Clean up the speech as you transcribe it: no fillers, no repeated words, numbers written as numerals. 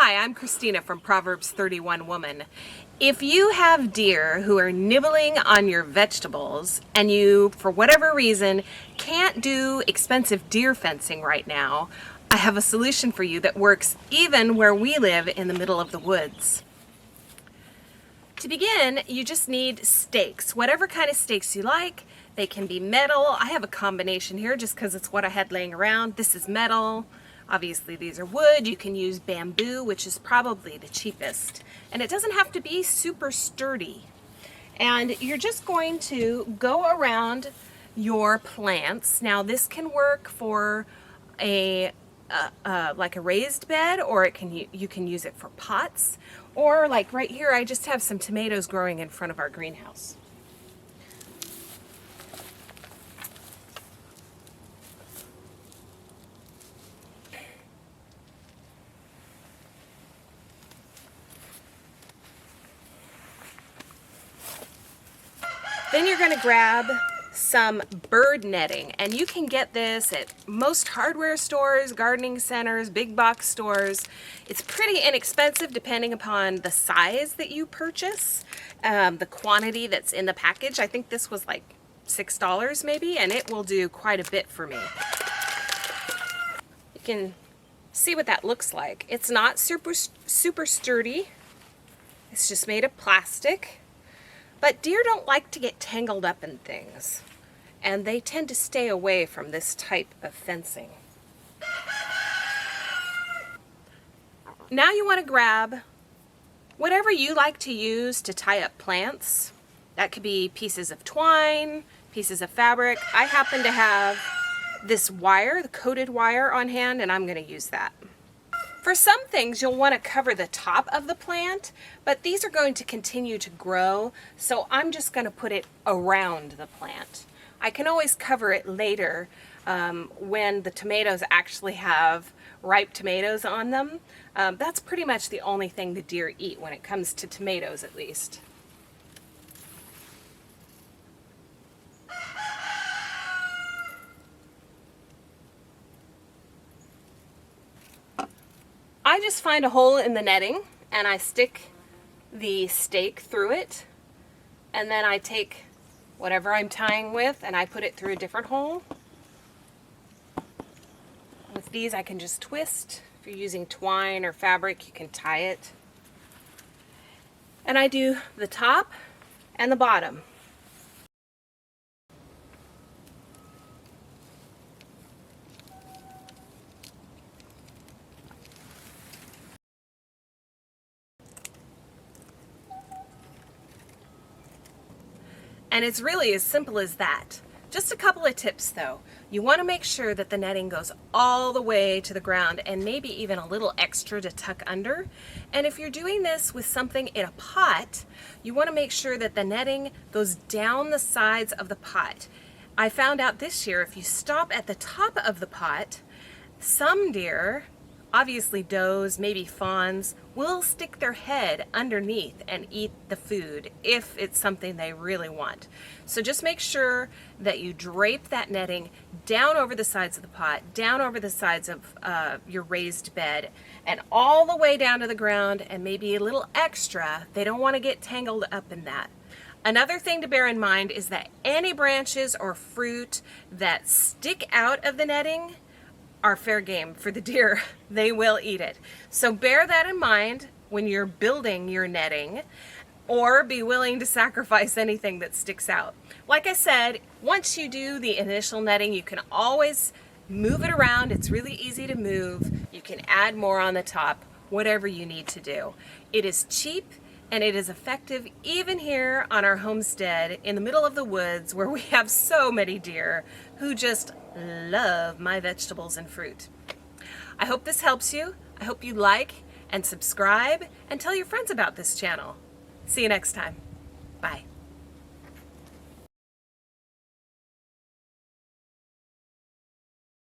Hi, I'm Christina from Proverbs 31 Woman. If you have deer who are nibbling on your vegetables and you, for whatever reason, can't do expensive deer fencing right now, I have a solution for you that works even where we live in the middle of the woods. To begin, you just need stakes, whatever kind of stakes you like. They can be metal. I have a combination here just because it's what I had laying around. This is metal. Obviously these are wood. You can use bamboo, which is probably the cheapest. And it doesn't have to be super sturdy. And you're just going to go around your plants. Now this can work for like a raised bed, or you can use it for pots, or like right here I just have some tomatoes growing in front of our greenhouse. Then you're going to grab some bird netting, and you can get this at most hardware stores, gardening centers, big box stores. It's pretty inexpensive depending upon the size that you purchase, the quantity that's in the package. I think this was like $6 maybe, and it will do quite a bit for me. You can see what that looks like. It's not super sturdy. It's just made of plastic. But deer don't like to get tangled up in things, and they tend to stay away from this type of fencing. Now you want to grab whatever you like to use to tie up plants. That could be pieces of twine, pieces of fabric. I happen to have this wire, the coated wire on hand, and I'm going to use that. For some things, you'll want to cover the top of the plant, but these are going to continue to grow, so I'm just going to put it around the plant. I can always cover it later when the tomatoes actually have ripe tomatoes on them. That's pretty much the only thing the deer eat when it comes to tomatoes, at least. I just find a hole in the netting and I stick the stake through it, and then I take whatever I'm tying with and I put it through a different hole. With these I can just twist. If you're using twine or fabric, you can tie it. And I do the top and the bottom. And it's really as simple as that. Just a couple of tips though. You want to make sure that the netting goes all the way to the ground, and maybe even a little extra to tuck under. And if you're doing this with something in a pot, you want to make sure that the netting goes down the sides of the pot. I found out this year if you stop at the top of the pot, some deer, obviously does, maybe fawns, will stick their head underneath and eat the food if it's something they really want. So just make sure that you drape that netting down over the sides of the pot, down over the sides of your raised bed, and all the way down to the ground, and maybe a little extra. They don't want to get tangled up in that. Another thing to bear in mind is that any branches or fruit that stick out of the netting are fair game for the deer. They will eat it. So bear that in mind when you're building your netting, or be willing to sacrifice anything that sticks out. Like I said, once you do the initial netting, you can always move it around. It's really easy to move. You can add more on the top, whatever you need to do. It is cheap and it is effective even here on our homestead in the middle of the woods where we have so many deer who just love my vegetables and fruit. I hope this helps you. I hope you like and subscribe and tell your friends about this channel. See you next time. Bye.